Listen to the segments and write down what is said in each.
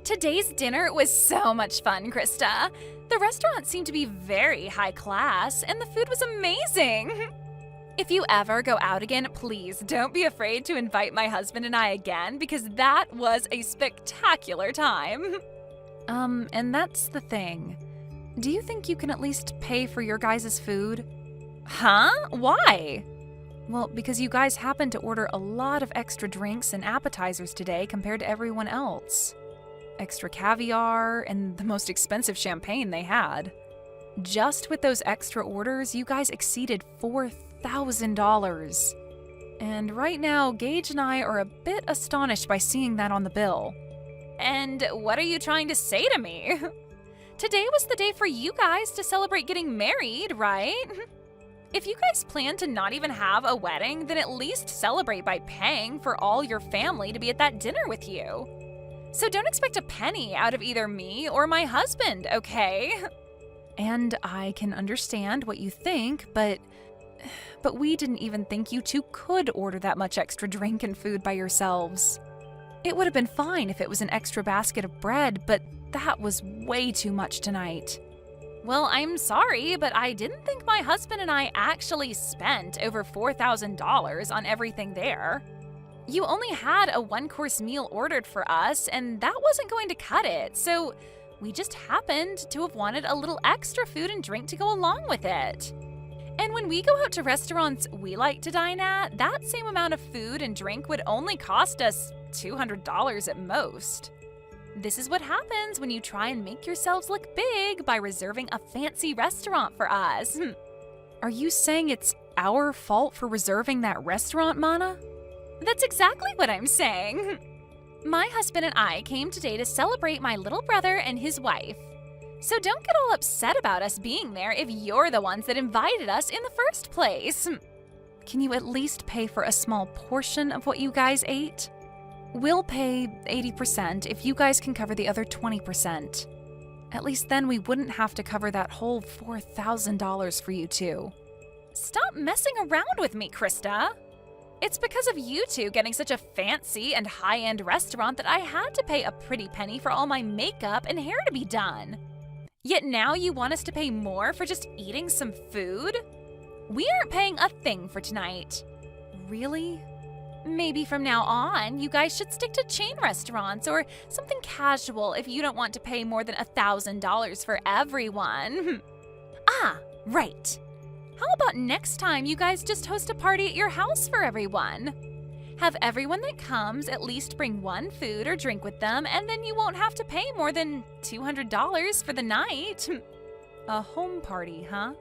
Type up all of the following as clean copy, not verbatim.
Today's dinner was so much fun, Krista. The restaurant seemed to be very high class, and the food was amazing. If you ever go out again, please don't be afraid to invite my husband and I again, because that was a spectacular time. And that's the thing. Do you think you can at least pay for your guys' food? Huh? Why? Well, because you guys happened to order a lot of extra drinks and appetizers today compared to everyone else. Extra caviar and the most expensive champagne they had. Just with those extra orders, you guys exceeded $4,000. And right now, Gage and I are a bit astonished by seeing that on the bill. And what are you trying to say to me? Today was the day for you guys to celebrate getting married, right? If you guys plan to not even have a wedding, then at least celebrate by paying for all your family to be at that dinner with you. So don't expect a penny out of either me or my husband, okay? And I can understand what you think, but we didn't even think you two could order that much extra drink and food by yourselves. It would have been fine if it was an extra basket of bread, but that was way too much tonight. Well, I'm sorry, but I didn't think my husband and I actually spent over $4,000 on everything there. You only had a one-course meal ordered for us, and that wasn't going to cut it, so we just happened to have wanted a little extra food and drink to go along with it. And when we go out to restaurants we like to dine at, that same amount of food and drink would only cost us $200 at most. This is what happens when you try and make yourselves look big by reserving a fancy restaurant for us. Are you saying it's our fault for reserving that restaurant, Mana? That's exactly what I'm saying. My husband and I came today to celebrate my little brother and his wife. So don't get all upset about us being there if you're the ones that invited us in the first place. Can you at least pay for a small portion of what you guys ate? We'll pay 80% if you guys can cover the other 20%. At least then we wouldn't have to cover that whole $4,000 for you two. Stop messing around with me, Krista. It's because of you two getting such a fancy and high-end restaurant that I had to pay a pretty penny for all my makeup and hair to be done. Yet now you want us to pay more for just eating some food? We aren't paying a thing for tonight. Really? Maybe from now on, you guys should stick to chain restaurants or something casual if you don't want to pay more than $1,000 for everyone. Ah, right. How about next time you guys just host a party at your house for everyone? Have everyone that comes at least bring one food or drink with them, and then you won't have to pay more than $200 for the night. A home party, huh?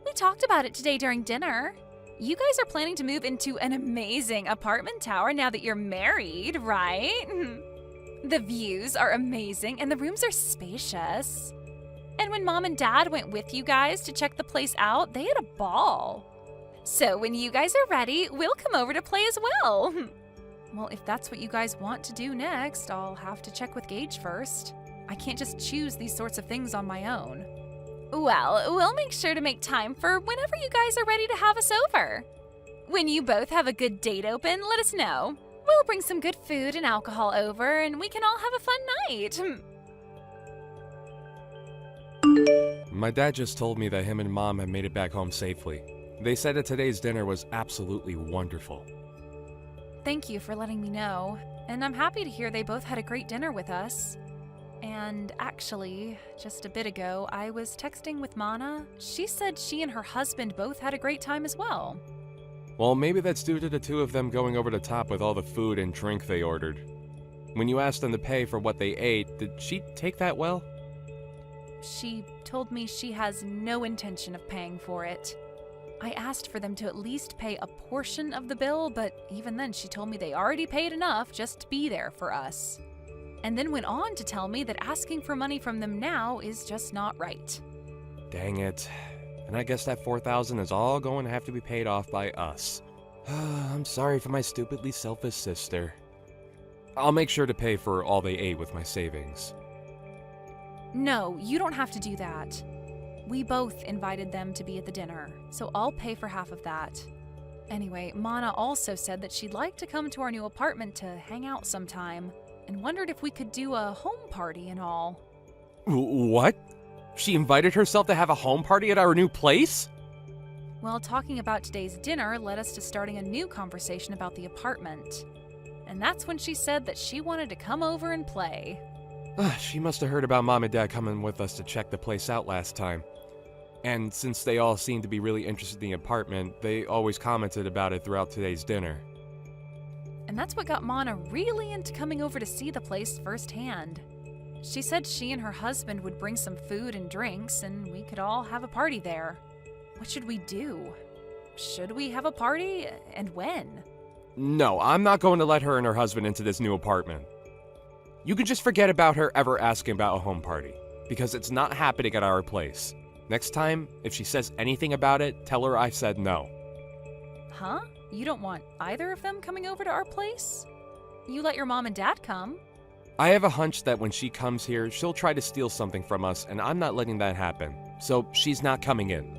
We talked about it today during dinner. You guys are planning to move into an amazing apartment tower now that you're married, right? The views are amazing and the rooms are spacious. And when Mom and Dad went with you guys to check the place out, they had a ball. So when you guys are ready, we'll come over to play as well. Well, if that's what you guys want to do next, I'll have to check with Gage first. I can't just choose these sorts of things on my own. Well, we'll make sure to make time for whenever you guys are ready to have us over. When you both have a good date open, let us know. We'll bring some good food and alcohol over, and we can all have a fun night. My dad just told me that him and Mom have made it back home safely. They said that today's dinner was absolutely wonderful. Thank you for letting me know, and I'm happy to hear they both had a great dinner with us. And actually, just a bit ago, I was texting with Mana. She said she and her husband both had a great time as well. Well, maybe that's due to the two of them going over the top with all the food and drink they ordered. When you asked them to pay for what they ate, did she take that well? She told me she has no intention of paying for it. I asked for them to at least pay a portion of the bill, but even then she told me they already paid enough just to be there for us. And then went on to tell me that asking for money from them now is just not right. Dang it. And I guess that $4,000 is all going to have to be paid off by us. I'm sorry for my stupidly selfish sister. I'll make sure to pay for all they ate with my savings. No, you don't have to do that. We both invited them to be at the dinner, so I'll pay for half of that. Anyway, Mana also said that she'd like to come to our new apartment to hang out sometime. and wondered if we could do a home party and all. What? She invited herself to have a home party at our new place? Well, talking about today's dinner led us to starting a new conversation about the apartment. And that's when she said that she wanted to come over and play. She must have heard about Mom and Dad coming with us to check the place out last time. And since they all seemed to be really interested in the apartment, they always commented about it throughout today's dinner. And that's what got Mana really into coming over to see the place firsthand. She said she and her husband would bring some food and drinks, and we could all have a party there. What should we do? Should we have a party, and when? No, I'm not going to let her and her husband into this new apartment. You can just forget about her ever asking about a home party, because it's not happening at our place. Next time, if she says anything about it, tell her I said no. Huh? You don't want either of them coming over to our place? You let your mom and dad come. I have a hunch that when she comes here, she'll try to steal something from us, and I'm not letting that happen. So she's not coming in.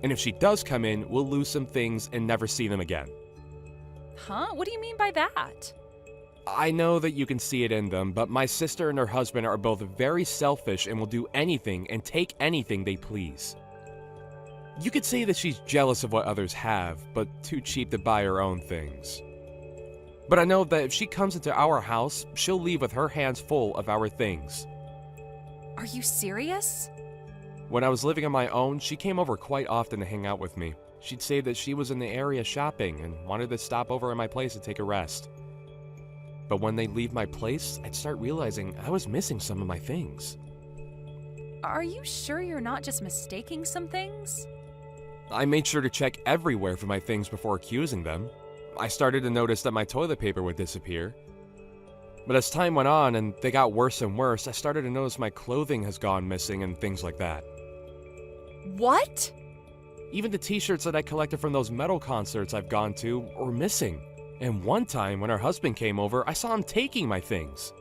And if she does come in, we'll lose some things and never see them again. Huh? What do you mean by that? I know that you can see it in them, but my sister and her husband are both very selfish and will do anything and take anything they please. You could say that she's jealous of what others have, but too cheap to buy her own things. But I know that if she comes into our house, she'll leave with her hands full of our things. Are you serious? When I was living on my own, she came over quite often to hang out with me. She'd say that she was in the area shopping and wanted to stop over at my place to take a rest. But when they'd leave my place, I'd start realizing I was missing some of my things. Are you sure you're not just mistaking some things? I made sure to check everywhere for my things before accusing them. I started to notice that my toilet paper would disappear. But as time went on and they got worse and worse, I started to notice my clothing has gone missing and things like that. What? Even the t-shirts that I collected from those metal concerts I've gone to were missing. And one time when her husband came over, I saw him taking my things.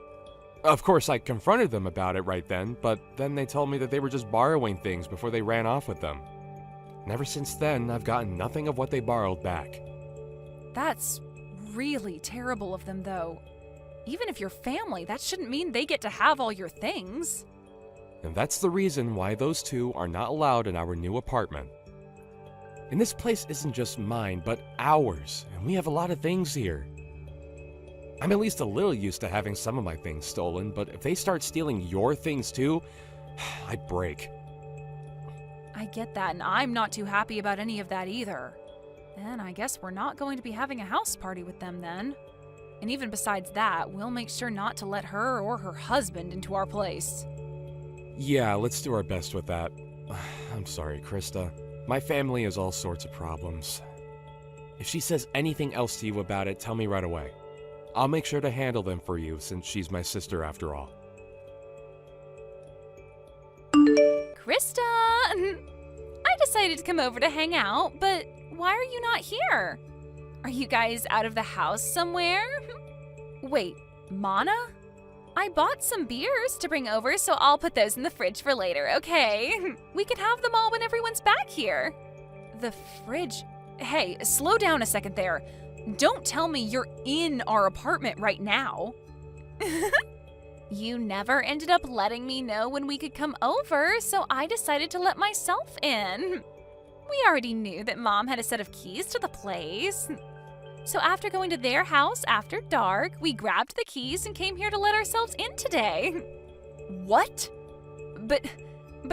Of course, I confronted them about it right then, but then they told me that they were just borrowing things before they ran off with them. And ever since then, I've gotten nothing of what they borrowed back. That's really terrible of them, though. Even if you're family, that shouldn't mean they get to have all your things. And that's the reason why those two are not allowed in our new apartment. And this place isn't just mine, but ours, and we have a lot of things here. I'm at least a little used to having some of my things stolen, but if they start stealing your things too, I'd break. I get that, and I'm not too happy about any of that either. Then I guess we're not going to be having a house party with them then. And even besides that, we'll make sure not to let her or her husband into our place. Yeah, let's do our best with that. I'm sorry, Krista. My family has all sorts of problems. If she says anything else to you about it, tell me right away. I'll make sure to handle them for you, since she's my sister after all. Krista! I decided to come over to hang out, but why are you not here? Are you guys out of the house somewhere? Wait, Mana? I bought some beers to bring over, so I'll put those in the fridge for later, okay? We can have them all when everyone's back here. The fridge? Hey, slow down a second there. Don't tell me you're in our apartment right now. You never ended up letting me know when we could come over, so I decided to let myself in. We already knew that Mom had a set of keys to the place. So after going to their house after dark, we grabbed the keys and came here to let ourselves in today. What? But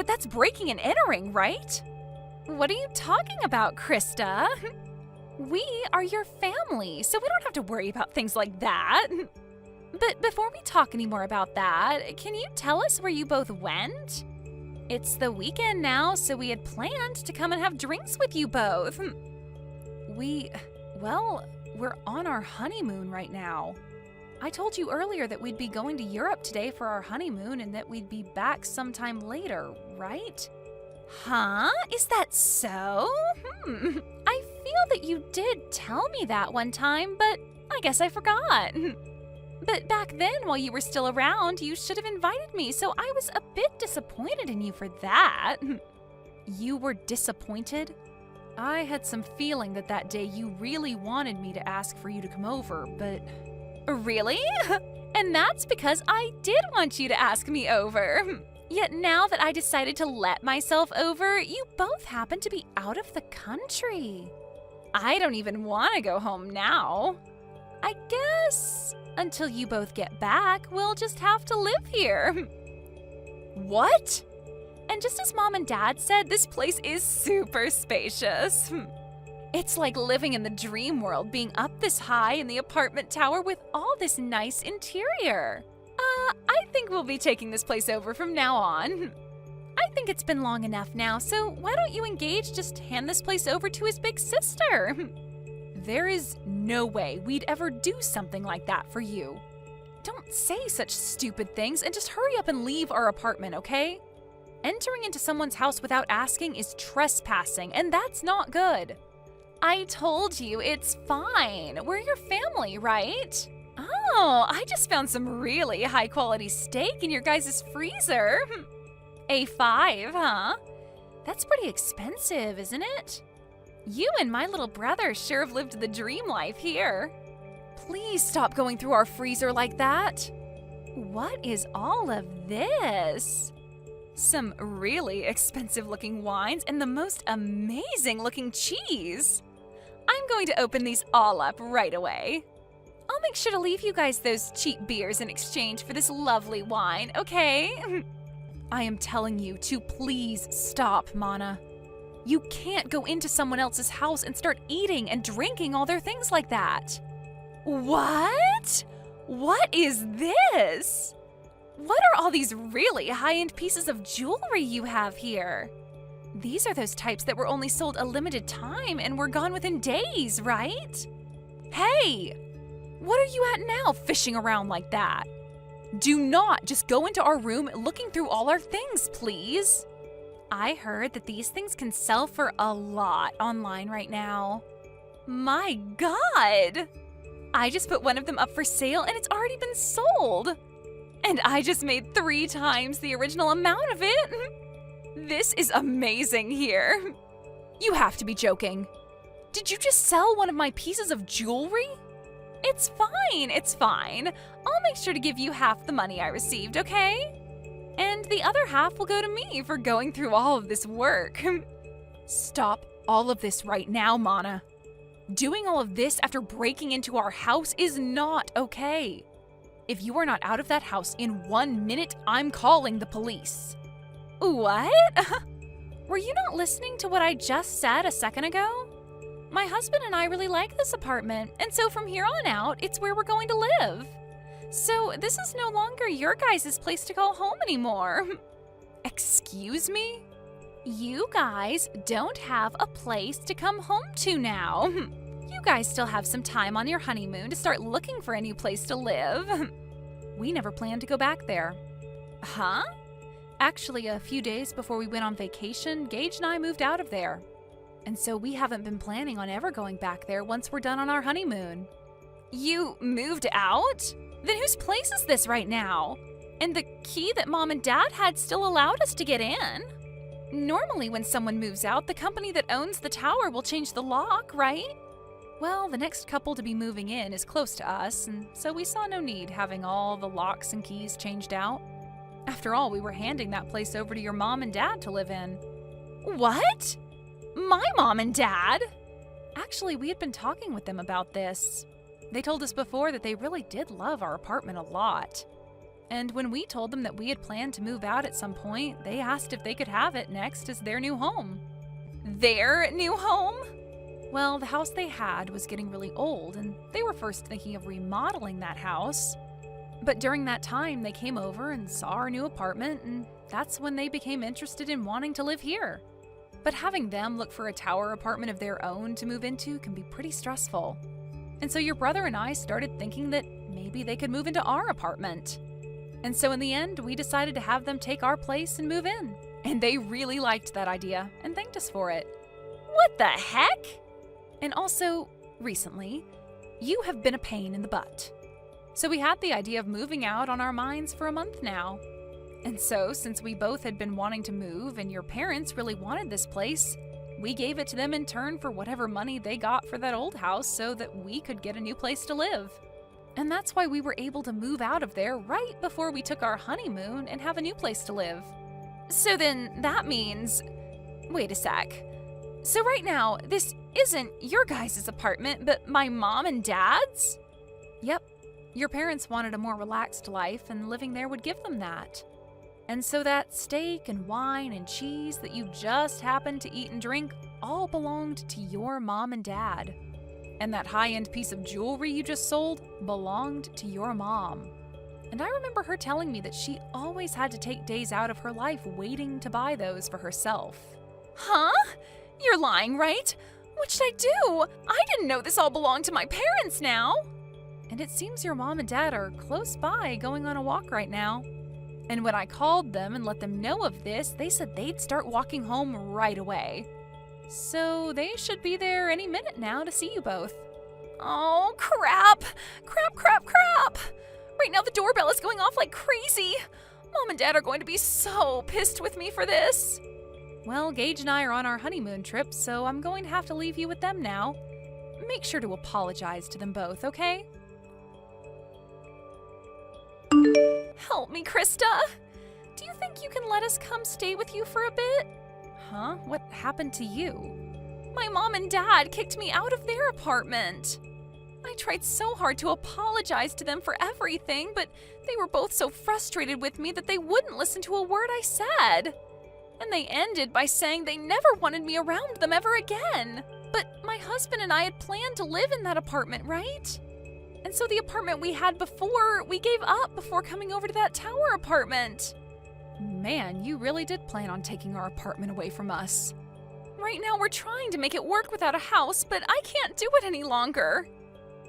that's breaking and entering, right? What are you talking about, Krista? We are your family, so we don't have to worry about things like that. But before we talk any more about that, can you tell us where you both went? It's the weekend now, so we had planned to come and have drinks with you both. We're on our honeymoon right now. I told you earlier that we'd be going to Europe today for our honeymoon and that we'd be back sometime later, right? Huh? Is that so? I feel that you did tell me that one time, but I guess I forgot. But back then, while you were still around, you should have invited me, so I was a bit disappointed in you for that. You were disappointed? I had some feeling that day you really wanted me to ask for you to come over, but... Really? And that's because I did want you to ask me over. Yet now that I decided to let myself over, you both happen to be out of the country. I don't even want to go home now. I guess until you both get back, we'll just have to live here. What? And just as Mom and Dad said, this place is super spacious. It's like living in the dream world, being up this high in the apartment tower with all this nice interior. I think we'll be taking this place over from now on. I think it's been long enough now, so why don't you and Gage just hand this place over to his big sister? There is no way we'd ever do something like that for you. Don't say such stupid things and just hurry up and leave our apartment, okay? Entering into someone's house without asking is trespassing, and that's not good. I told you, it's fine. We're your family, right? Oh, I just found some really high-quality steak in your guys' freezer. A5, huh? That's pretty expensive, isn't it? You and my little brother sure have lived the dream life here. Please stop going through our freezer like that. What is all of this? Some really expensive-looking wines and the most amazing-looking cheese. I'm going to open these all up right away. I'll make sure to leave you guys those cheap beers in exchange for this lovely wine, okay? I am telling you to please stop, Mana. You can't go into someone else's house and start eating and drinking all their things like that. What? What is this? What are all these really high-end pieces of jewelry you have here? These are those types that were only sold a limited time and were gone within days, right? Hey! What are you at now, fishing around like that? Do not just go into our room looking through all our things, please. I heard that these things can sell for a lot online right now. My God! I just put one of them up for sale and it's already been sold. And I just made 3 times the original amount of it. This is amazing here. You have to be joking. Did you just sell one of my pieces of jewelry? It's fine, it's fine. I'll make sure to give you half the money I received, okay? And the other half will go to me for going through all of this work. Stop all of this right now, Mana. Doing all of this after breaking into our house is not okay. If you are not out of that house in 1 minute, I'm calling the police. What? Were you not listening to what I just said a second ago? My husband and I really like this apartment, and so from here on out, it's where we're going to live. So this is no longer your guys' place to call home anymore. Excuse me? You guys don't have a place to come home to now. You guys still have some time on your honeymoon to start looking for a new place to live. We never planned to go back there. Huh? Actually, a few days before we went on vacation, Gage and I moved out of there. And so we haven't been planning on ever going back there once we're done on our honeymoon. You moved out? Then whose place is this right now? And the key that Mom and Dad had still allowed us to get in. Normally when someone moves out, the company that owns the tower will change the lock, right? Well, the next couple to be moving in is close to us, and so we saw no need having all the locks and keys changed out. After all, we were handing that place over to your mom and dad to live in. What? My mom and dad? Actually, we had been talking with them about this. They told us before that they really did love our apartment a lot. And when we told them that we had planned to move out at some point, they asked if they could have it next as their new home. Their new home? Well, the house they had was getting really old, and they were first thinking of remodeling that house. But during that time, they came over and saw our new apartment, and that's when they became interested in wanting to live here. But having them look for a tower apartment of their own to move into can be pretty stressful. And so your brother and I started thinking that maybe they could move into our apartment. And so in the end, we decided to have them take our place and move in. And they really liked that idea and thanked us for it. What the heck? And also, recently, you have been a pain in the butt. So we had the idea of moving out on our minds for a month now. And so, since we both had been wanting to move and your parents really wanted this place, we gave it to them in turn for whatever money they got for that old house so that we could get a new place to live. And that's why we were able to move out of there right before we took our honeymoon and have a new place to live. So then that means... Wait a sec. So right now, this isn't your guys' apartment, but my mom and dad's? Yep. Your parents wanted a more relaxed life, and living there would give them that. And so that steak and wine and cheese that you just happened to eat and drink all belonged to your mom and dad. And that high-end piece of jewelry you just sold belonged to your mom. And I remember her telling me that she always had to take days out of her life waiting to buy those for herself. Huh? You're lying, right? What should I do? I didn't know this all belonged to my parents now. And it seems your mom and dad are close by going on a walk right now. And when I called them and let them know of this, they said they'd start walking home right away. So they should be there any minute now to see you both. Oh, crap! Crap, crap, crap! Right now the doorbell is going off like crazy. Mom and Dad are going to be so pissed with me for this. Well, Gage and I are on our honeymoon trip, so I'm going to have to leave you with them now. Make sure to apologize to them both, okay? Help me, Krista! Do you think you can let us come stay with you for a bit? Huh? What happened to you? My mom and dad kicked me out of their apartment. I tried so hard to apologize to them for everything, but they were both so frustrated with me that they wouldn't listen to a word I said. And they ended by saying they never wanted me around them ever again. But my husband and I had planned to live in that apartment, right? And so the apartment we had before, we gave up before coming over to that tower apartment. Man, you really did plan on taking our apartment away from us. Right now we're trying to make it work without a house, but I can't do it any longer.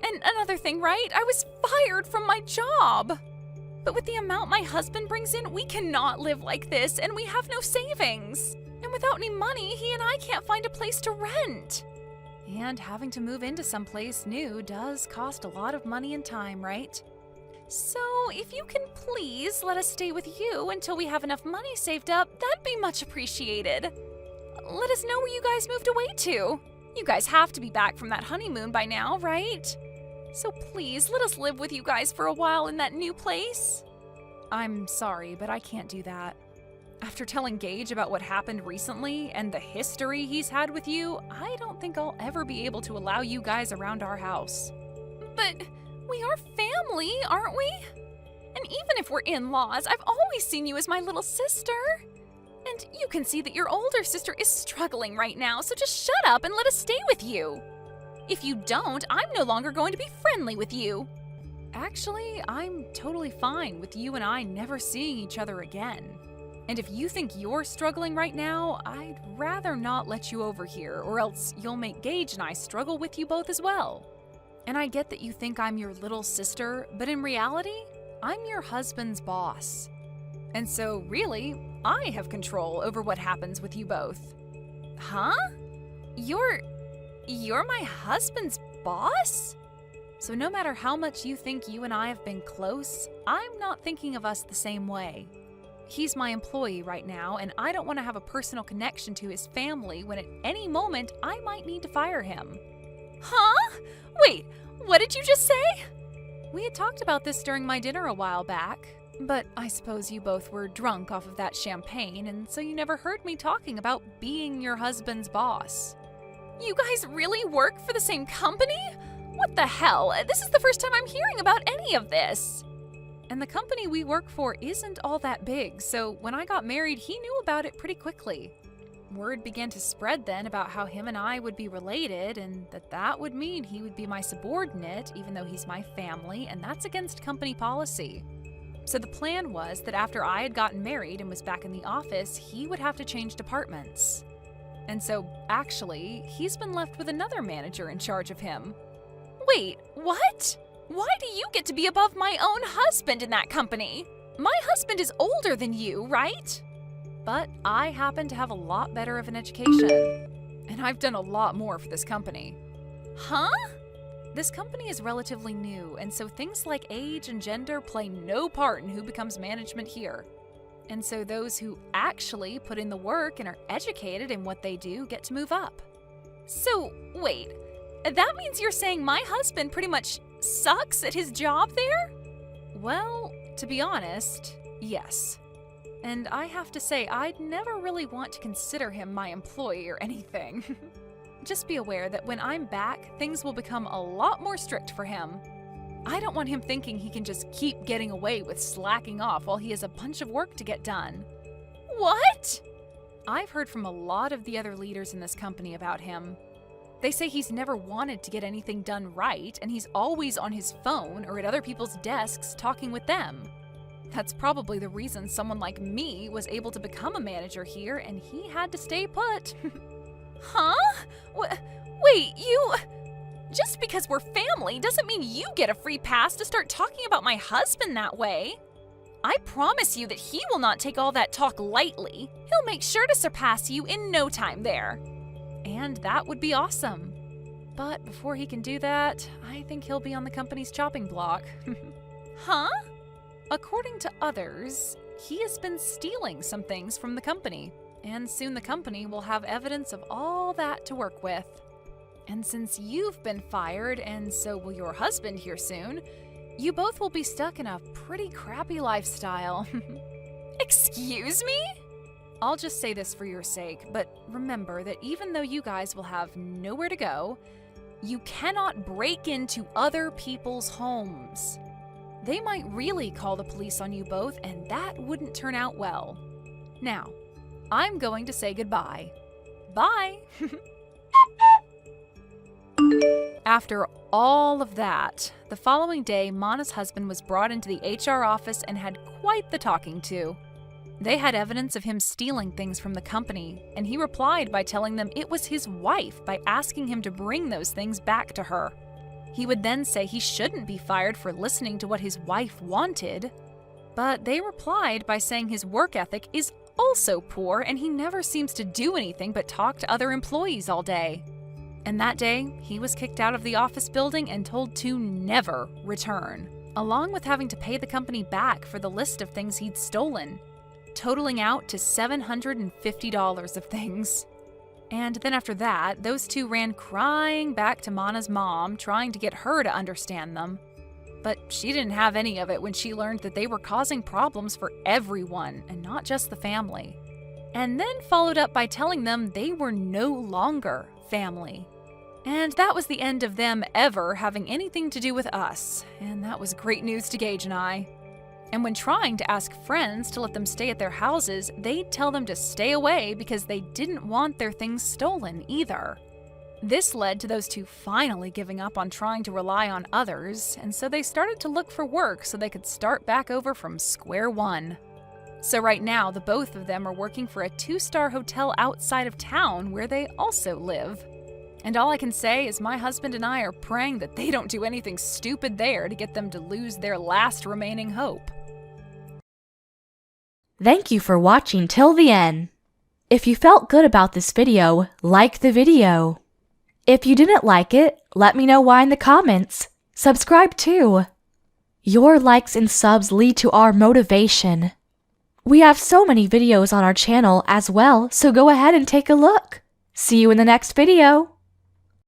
And another thing, right? I was fired from my job. But with the amount my husband brings in, we cannot live like this, and we have no savings. And without any money, he and I can't find a place to rent. And having to move into someplace new does cost a lot of money and time, right? So if you can please let us stay with you until we have enough money saved up, that'd be much appreciated. Let us know where you guys moved away to. You guys have to be back from that honeymoon by now, right? So please, let us live with you guys for a while in that new place. I'm sorry, but I can't do that. After telling Gage about what happened recently and the history he's had with you, I don't think I'll ever be able to allow you guys around our house. But we are family, aren't we? And even if we're in-laws, I've always seen you as my little sister. And you can see that your older sister is struggling right now, so just shut up and let us stay with you. If you don't, I'm no longer going to be friendly with you. Actually, I'm totally fine with you and I never seeing each other again. And if you think you're struggling right now, I'd rather not let you over here, or else you'll make Gage and I struggle with you both as well. And I get that you think I'm your little sister, but in reality, I'm your husband's boss. And so, really, I have control over what happens with you both. Huh? You're my husband's boss? So no matter how much you think you and I have been close, I'm not thinking of us the same way. He's my employee right now, and I don't want to have a personal connection to his family when at any moment I might need to fire him. Huh? Wait, what did you just say? We had talked about this during my dinner a while back, but I suppose you both were drunk off of that champagne, and so you never heard me talking about being your husband's boss. You guys really work for the same company? What the hell? This is the first time I'm hearing about any of this. And the company we work for isn't all that big, so when I got married, he knew about it pretty quickly. Word began to spread then about how him and I would be related, and that would mean he would be my subordinate, even though he's my family, and that's against company policy. So the plan was that after I had gotten married and was back in the office, he would have to change departments. And so, actually, he's been left with another manager in charge of him. Wait, what? Why do you get to be above my own husband in that company? My husband is older than you, right? But I happen to have a lot better of an education. And I've done a lot more for this company. Huh? This company is relatively new, and so things like age and gender play no part in who becomes management here. And so those who actually put in the work and are educated in what they do get to move up. So, wait, that means you're saying my husband pretty much sucks at his job there? Well, to be honest, yes. And I have to say, I'd never really want to consider him my employee or anything. Just be aware that when I'm back, things will become a lot more strict for him. I don't want him thinking he can just keep getting away with slacking off while he has a bunch of work to get done. What? I've heard from a lot of the other leaders in this company about him. They say he's never wanted to get anything done right, and he's always on his phone or at other people's desks talking with them. That's probably the reason someone like me was able to become a manager here, and he had to stay put. Huh? Wait, you... Just because we're family doesn't mean you get a free pass to start talking about my husband that way. I promise you that he will not take all that talk lightly. He'll make sure to surpass you in no time there. And that would be awesome. But before he can do that, I think he'll be on the company's chopping block. Huh? According to others, he has been stealing some things from the company, and soon the company will have evidence of all that to work with. And since you've been fired, and so will your husband here soon, you both will be stuck in a pretty crappy lifestyle. Excuse me? I'll just say this for your sake, but remember that even though you guys will have nowhere to go, you cannot break into other people's homes. They might really call the police on you both, and that wouldn't turn out well. Now, I'm going to say goodbye. Bye! After all of that, the following day, Mana's husband was brought into the HR office and had quite the talking to. They had evidence of him stealing things from the company, and he replied by telling them it was his wife by asking him to bring those things back to her. He would then say he shouldn't be fired for listening to what his wife wanted, but they replied by saying his work ethic is also poor and he never seems to do anything but talk to other employees all day. And that day, he was kicked out of the office building and told to never return, along with having to pay the company back for the list of things he'd stolen, totaling out to $750 of things. And then after that, those two ran crying back to Mana's mom, trying to get her to understand them. But she didn't have any of it when she learned that they were causing problems for everyone and not just the family. And then followed up by telling them they were no longer family. And that was the end of them ever having anything to do with us, and that was great news to Gage and I. And when trying to ask friends to let them stay at their houses, they'd tell them to stay away because they didn't want their things stolen either. This led to those two finally giving up on trying to rely on others, and so they started to look for work so they could start back over from square one. So right now, the both of them are working for a 2-star hotel outside of town where they also live. And all I can say is my husband and I are praying that they don't do anything stupid there to get them to lose their last remaining hope. Thank you for watching till the end. If you felt good about this video, like the video. If you didn't like it, let me know why in the comments. Subscribe too. Your likes and subs lead to our motivation. We have so many videos on our channel as well, so go ahead and take a look. See you in the next video.